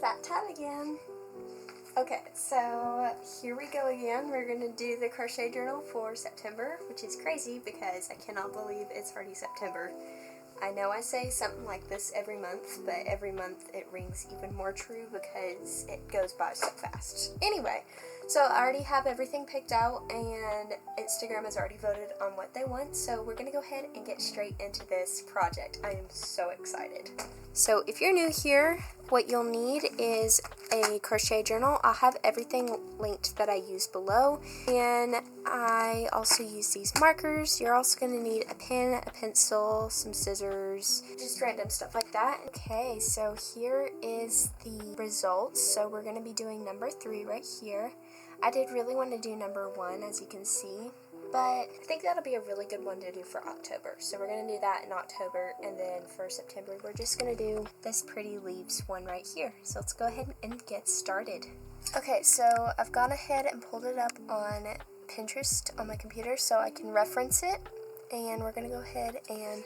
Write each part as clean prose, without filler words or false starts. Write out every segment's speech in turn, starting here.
that time again. Okay, so here we go again. We're going to do the crochet journal for September, which is crazy because I cannot believe it's already September. I know I say something like this every month, but every month it rings even more true because it goes by so fast. Anyway, so I already have everything picked out and Instagram has already voted on what they want, so we're going to go ahead and get straight into this project. I am so excited. So if you're new here, what you'll need is a crochet journal. I'll have everything linked that I use below, and I also use these markers. You're also going to need a pen, a pencil, some scissors, just random stuff like that. Okay, so here is the results. So we're going to be doing number 3 right here. I did really want to do number 1, as you can see, but I think that'll be a really good one to do for October. So we're going to do that in October, and then for September, we're just going to do this pretty leaves one right here. So let's go ahead and get started. Okay, so I've gone ahead and pulled it up on Pinterest on my computer so I can reference it, and we're going to go ahead and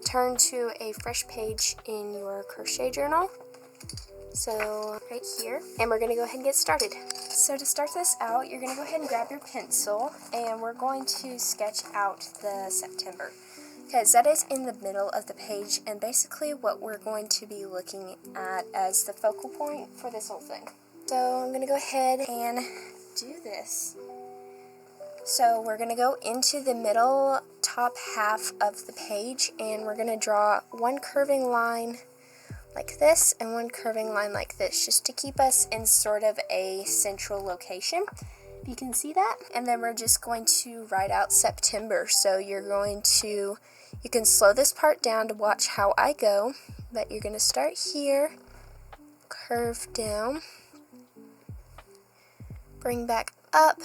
turn to a fresh page in your crochet journal. So right here, and we're going to go ahead and get started. So to start this out, you're going to go ahead and grab your pencil, and we're going to sketch out the September, because that is in the middle of the page and basically what we're going to be looking at as the focal point for this whole thing. So I'm going to go ahead and do this. So we're going to go into the middle top half of the page, and we're going to draw one curving line like this and one curving line like this, just to keep us in sort of a central location. You can see that. And then we're just going to write out September. So you can slow this part down to watch how I go, but you're going to start here, curve down, bring back up,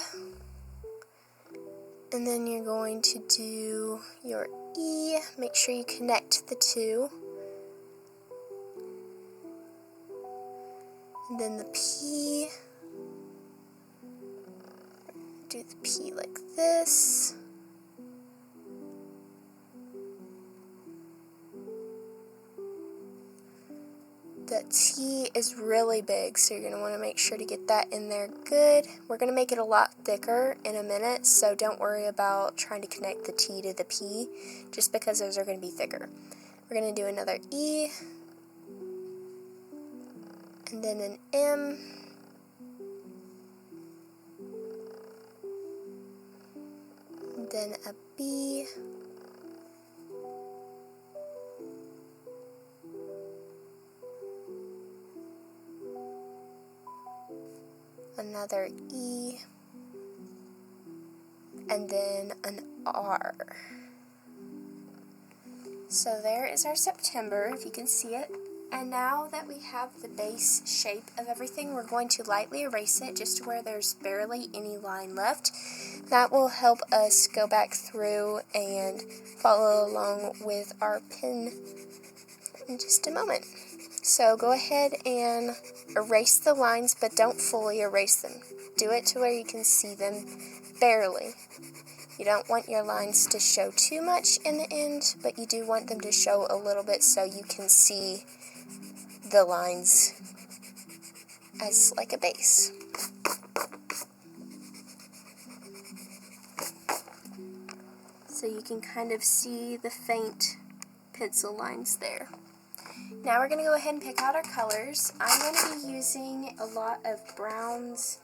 and then you're going to do your E. Make sure you connect the two. And then the P, do the P like this. The T is really big, so you're going to want to make sure to get that in there good. We're going to make it a lot thicker in a minute, so don't worry about trying to connect the T to the P, just because those are going to be thicker. We're going to do another E, and then an M, and then a B, another E, and then an R. So there is our September, if you can see it. And now that we have the base shape of everything, we're going to lightly erase it just to where there's barely any line left. That will help us go back through and follow along with our pen in just a moment. So go ahead and erase the lines, but don't fully erase them. Do it to where you can see them barely. You don't want your lines to show too much in the end, but you do want them to show a little bit so you can see the lines as like a base. So you can kind of see the faint pencil lines there. Now we're going to go ahead and pick out our colors. I'm going to be using a lot of browns,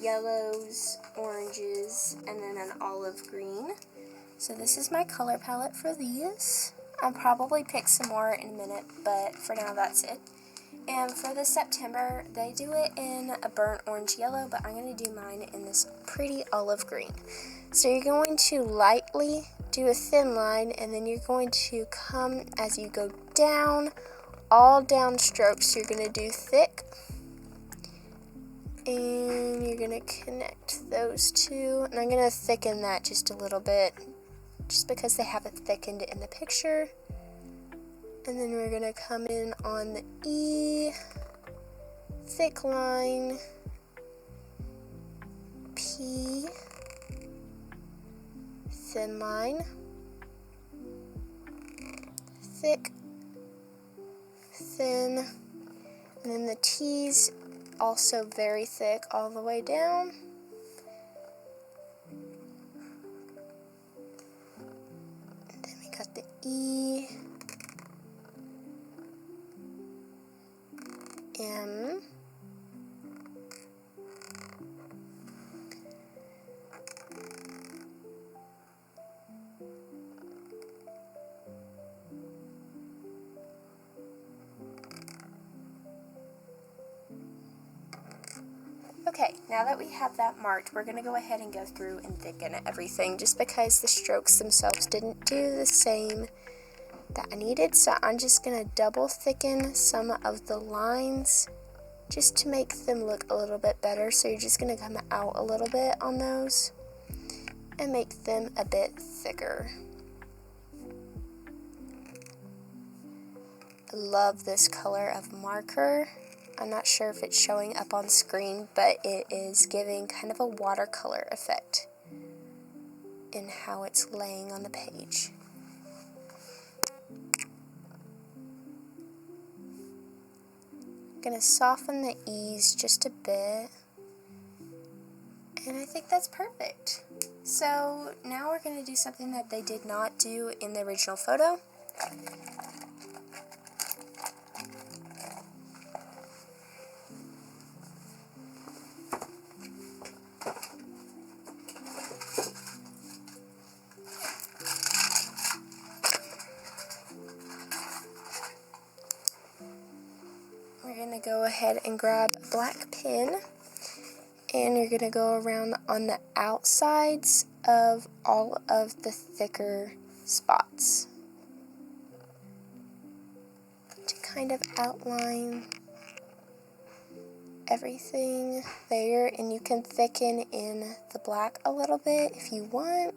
yellows, oranges, and then an olive green. So this is my color palette for these. I'll probably pick some more in a minute, but for now that's it. And for the September, they do it in a burnt orange yellow, but I'm going to do mine in this pretty olive green. So you're going to lightly do a thin line, and then you're going to come as you go down, all down strokes. You're going to do thick, and you're going to connect those two. And I'm going to thicken that just a little bit, just because they haven't thickened it in the picture. And then we're going to come in on the E, thick line, P, thin line, thick, thin, And then the T's also very thick all the way down. And then we got the E, M, Okay, now that we have that marked, we're going to go ahead and go through and thicken everything just because the strokes themselves didn't do the same that I needed. So I'm just going to double thicken some of the lines just to make them look a little bit better. So you're just going to come out a little bit on those and make them a bit thicker. I love this color of marker. I'm not sure if it's showing up on screen, but it is giving kind of a watercolor effect in how it's laying on the page. I'm going to soften the E's just a bit, and I think that's perfect. So now we're going to do something that they did not do in the original photo. We're going to go ahead and grab a black pen, and you're going to go around on the outsides of all of the thicker spots to kind of outline everything there, and you can thicken in the black a little bit if you want.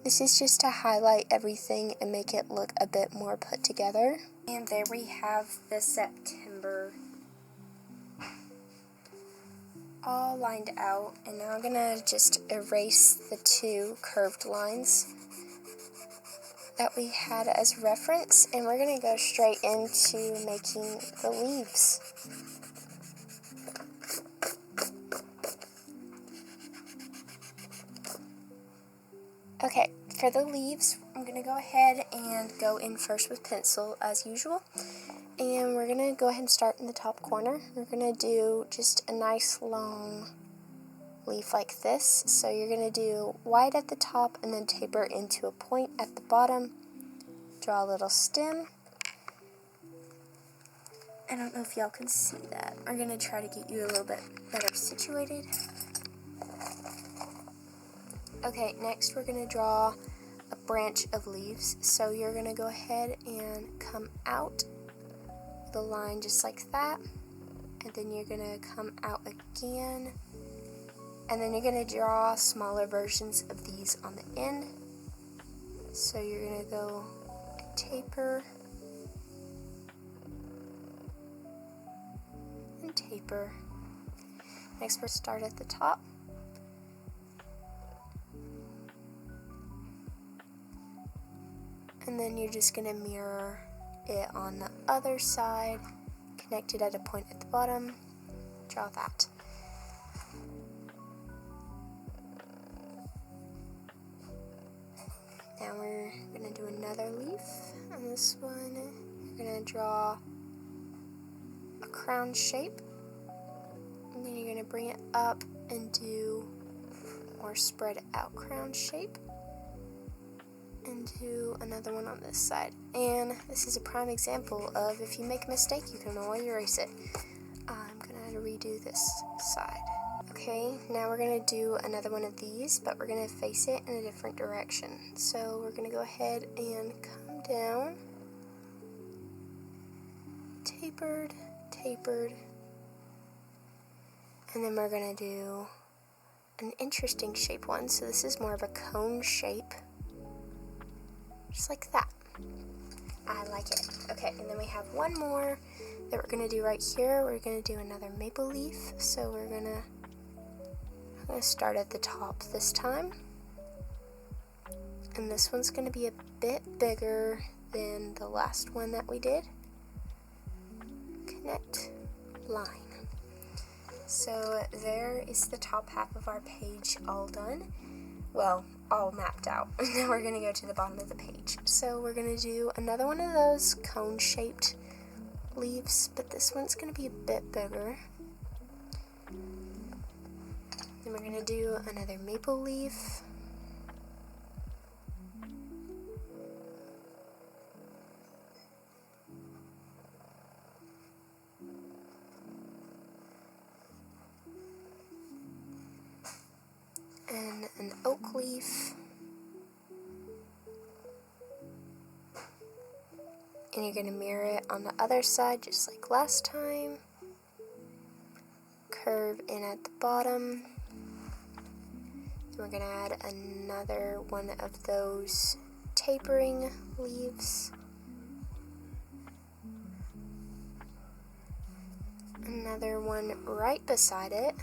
This is just to highlight everything and make it look a bit more put together. And there we have the September all lined out, and now I'm gonna just erase the two curved lines that we had as reference, and we're gonna go straight into making the leaves. Okay, for the leaves, I'm going to go ahead and go in first with pencil as usual. And we're going to go ahead and start in the top corner. We're going to do just a nice long leaf like this. So you're going to do wide at the top and then taper into a point at the bottom. Draw a little stem. I don't know if y'all can see that. I'm going to try to get you a little bit better situated. Okay, next we're going to draw a branch of leaves. So you're going to go ahead and come out the line just like that, and then you're going to come out again, and then you're going to draw smaller versions of these on the end. So you're going to go taper and taper. Next we'll start at the top. And then you're just going to mirror it on the other side, connect it at a point at the bottom, draw that. Now we're going to do another leaf. On this one, you're going to draw a crown shape, and then you're going to bring it up and do more spread out crown shape. And do another one on this side. And this is a prime example of if you make a mistake, you can always erase it. I'm going to redo this side. Okay, now we're going to do another one of these, but we're going to face it in a different direction. So we're going to go ahead and come down, tapered, tapered, and then we're going to do an interesting shape one. So this is more of a cone shape. Just like that. I like it. Okay, and then we have one more that we're going to do right here. We're going to do another maple leaf. So we're going to start at the top this time. And this one's going to be a bit bigger than the last one that we did. Okay, net line. So there is the top half of our page all done. Well, all mapped out. Now we're going to go to the bottom of the page. So we're going to do another one of those cone-shaped leaves, but this one's going to be a bit bigger. Then we're going to do another maple leaf. And an oak leaf. And you're going to mirror it on the other side just like last time. Curve in at the bottom. And we're going to add another one of those tapering leaves. Another one right beside it.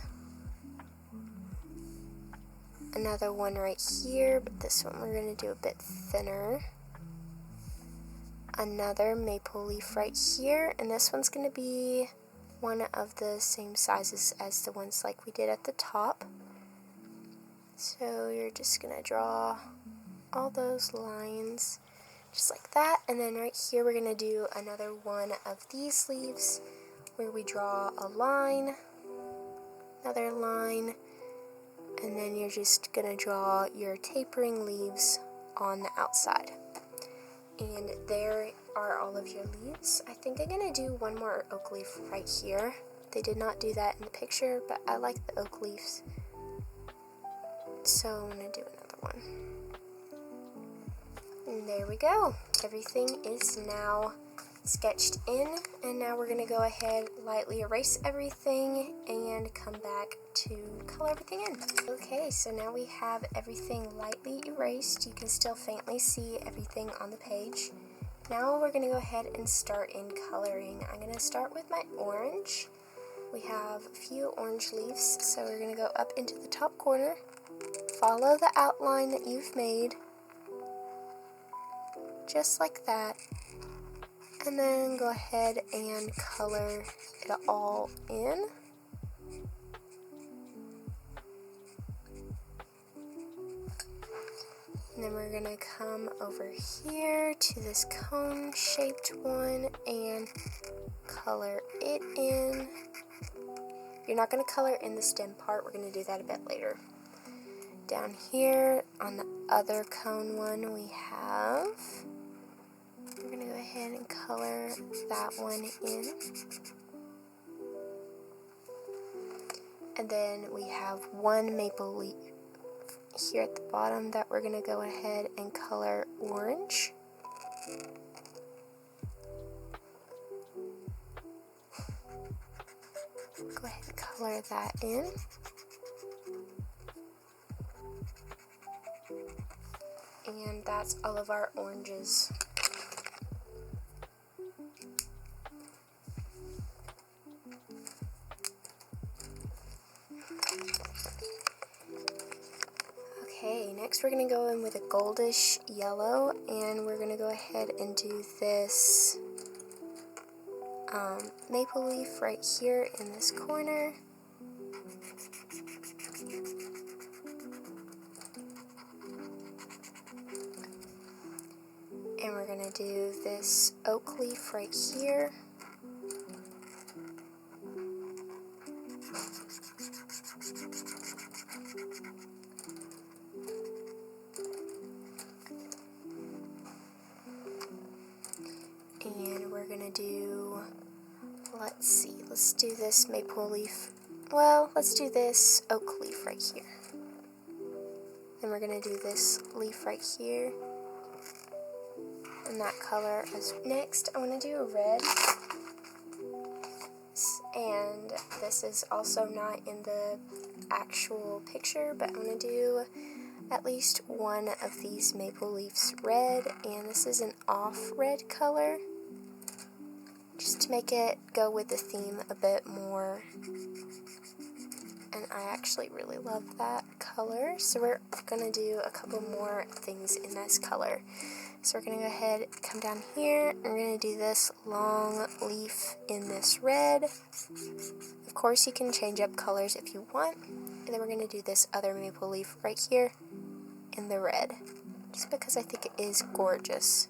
Another one right here, but this one we're going to do a bit thinner. Another maple leaf right here, and this one's going to be one of the same sizes as the ones like we did at the top. So you're just going to draw all those lines just like that, and then right here we're going to do another one of these leaves where we draw a line, another line, and then you're just going to draw your tapering leaves on the outside. And there are all of your leaves. I think I'm going to do one more oak leaf right here. They did not do that in the picture, but I like the oak leaves. So I'm going to do another one. And there we go. Everything is now sketched in, and now we're going to go ahead, lightly erase everything, and come back to color everything in. Okay, so now we have everything lightly erased. You can still faintly see everything on the page. Now we're going to go ahead and start in coloring. I'm going to start with my orange. We have a few orange leaves, so we're going to go up into the top corner, follow the outline that you've made, just like that. And then go ahead and color it all in. And then we're going to come over here to this cone-shaped one and color it in. You're not going to color in the stem part. We're going to do that a bit later. Down here on the other cone one we have... We're going to go ahead and color that one in. And then we have one maple leaf here at the bottom that we're going to go ahead and color orange. Go ahead and color that in. And that's all of our oranges. Okay, next we're going to go in with a goldish yellow, and we're going to go ahead and do this maple leaf right here in this corner. And we're going to do this oak leaf right here. And we're going to do, let's do this maple leaf. Well, let's do this oak leaf right here. Then we're going to do this leaf right here. And that color as next. I want to do a red. And this is also not in the actual picture, but I'm going to do at least one of these maple leaves red, and this is an off red color, just to make it go with the theme a bit more. and I actually really love that color. So we're gonna do a couple more things in this color. So we're gonna go ahead, come down here, and we're gonna do this long leaf in this red. Of course you can change up colors if you want, and then we're gonna do this other maple leaf right here in the red, just because I think it is gorgeous.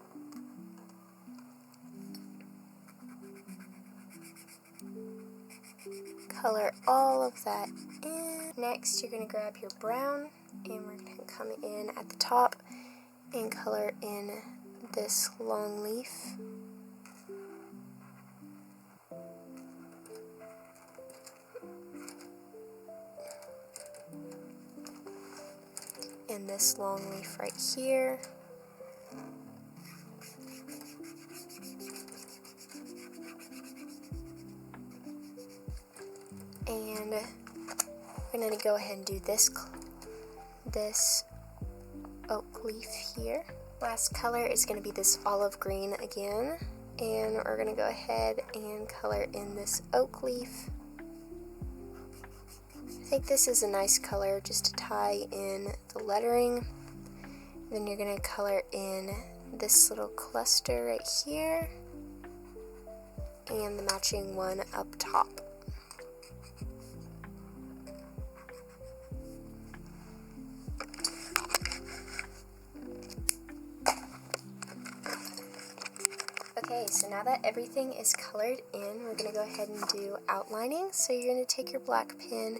Color all of that in. Next, you're going to grab your brown, and we're going to come in at the top and color in this long leaf. And this long leaf right here. And we're going to go ahead and do this oak leaf here. Last color is going to be this olive green again, and we're going to go ahead and color in this oak leaf. I think this is a nice color just to tie in the lettering. Then you're going to color in this little cluster right here and the matching one up top. Okay, so now that everything is colored in, we're going to go ahead and do outlining. So you're going to take your black pen,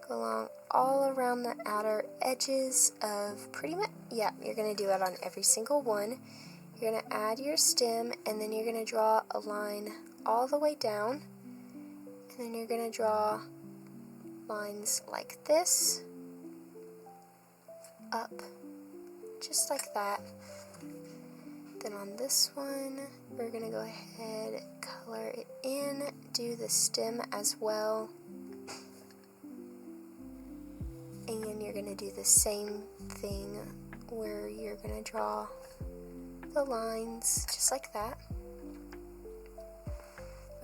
go along all around the outer edges of pretty much, yeah, you're going to do it on every single one. You're going to add your stem, and then you're going to draw a line all the way down, and then you're going to draw lines like this, up, just like that. Then on this one, we're going to go ahead, color it in, do the stem as well, and you're going to do the same thing where you're going to draw the lines just like that.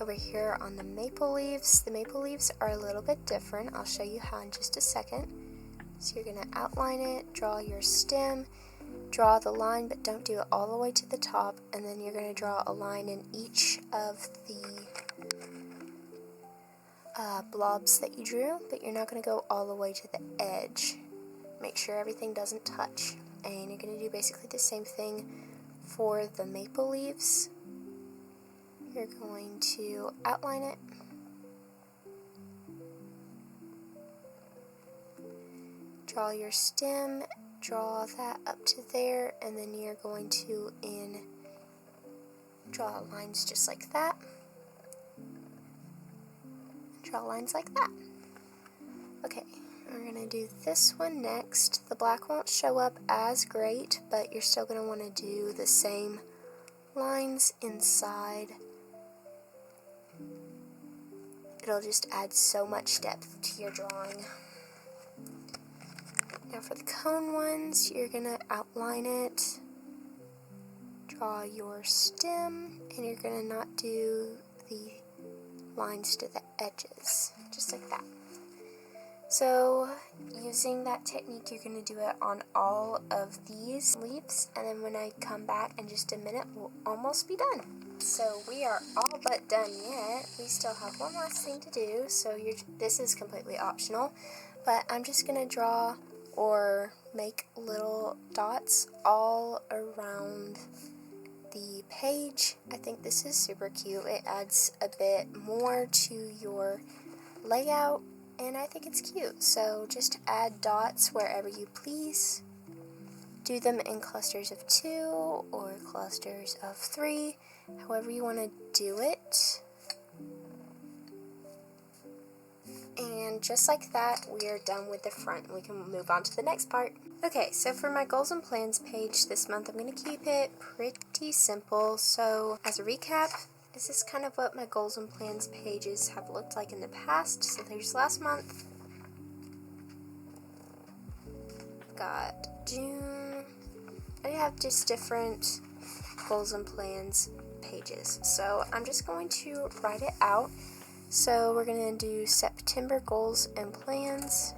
Over here on the maple leaves are a little bit different. I'll show you how in just a second. So you're going to outline it, draw your stem, draw the line, but don't do it all the way to the top, and then you're going to draw a line in each of the blobs that you drew, but you're not going to go all the way to the edge. Make sure everything doesn't touch, and you're going to do basically the same thing for the maple leaves. You're going to outline it, draw your stem, draw that up to there, and then you're going to draw lines just like that. Draw lines like that. Okay, we're going to do this one next. The black won't show up as great, but you're still going to want to do the same lines inside. It'll just add so much depth to your drawing. Now for the cone ones, you're going to outline it, draw your stem, and you're going to not do the lines to the edges, just like that. So using that technique, you're going to do it on all of these leaves, and then when I come back in just a minute, we'll almost be done. So we are all but done yet. We still have one last thing to do, so this is completely optional, but I'm just going to draw or make little dots all around the page. I think this is super cute. It adds a bit more to your layout, and I think it's cute. So just add dots wherever you please. Do them in clusters of 2 or clusters of 3, however you want to do it. And just like that, we are done with the front. We can move on to the next part. Okay, so for my goals and plans page this month, I'm going to keep it pretty simple. So as a recap, this is kind of what my goals and plans pages have looked like in the past. So there's last month. Got June. I have just different goals and plans pages. So I'm just going to write it out. So we're going to do September goals and plans.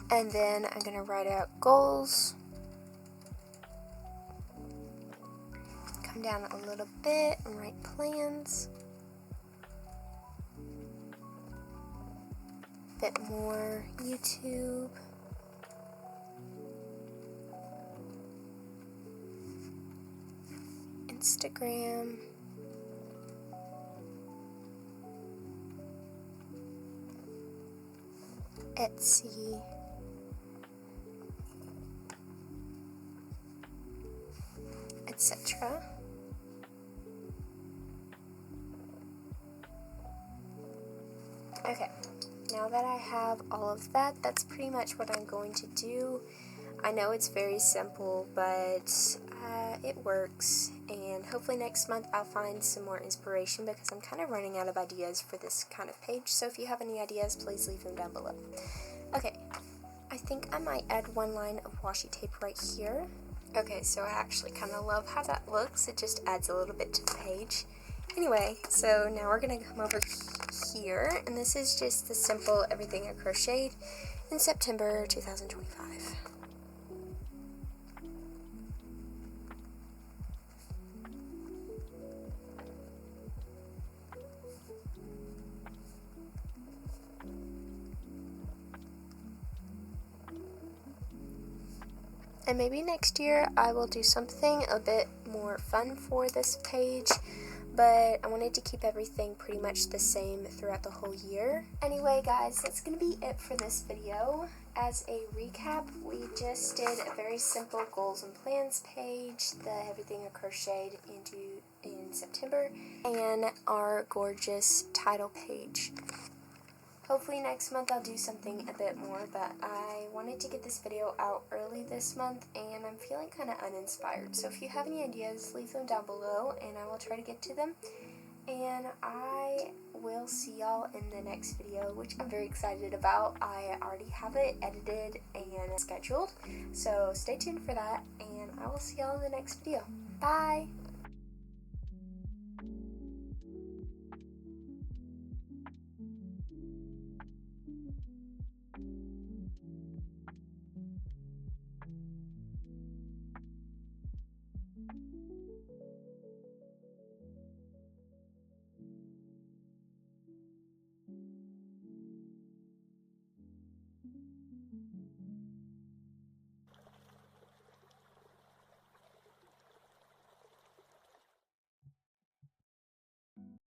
And then I'm going to write out goals. Come down a little bit and write plans. Bit more YouTube. Instagram. Etsy. Etc. Okay, now that I have all of that, that's pretty much what I'm going to do. I know it's very simple, but it works, and hopefully next month I'll find some more inspiration because I'm kind of running out of ideas for this kind of page, so if you have any ideas, please leave them down below. Okay, I think I might add one line of washi tape right here. Okay, so I actually kind of love how that looks. It just adds a little bit to the page. Anyway, so now we're going to come over here, and this is just the simple everything I crocheted in September 2025. And maybe next year I will do something a bit more fun for this page, but I wanted to keep everything pretty much the same throughout the whole year. Anyway guys, that's going to be it for this video. As a recap, we just did a very simple goals and plans page, the everything I crocheted in September, and our gorgeous title page. Hopefully next month I'll do something a bit more, but I wanted to get this video out early this month and I'm feeling kind of uninspired. So if you have any ideas, leave them down below and I will try to get to them. And I will see y'all in the next video, which I'm very excited about. I already have it edited and scheduled, so stay tuned for that and I will see y'all in the next video. Bye!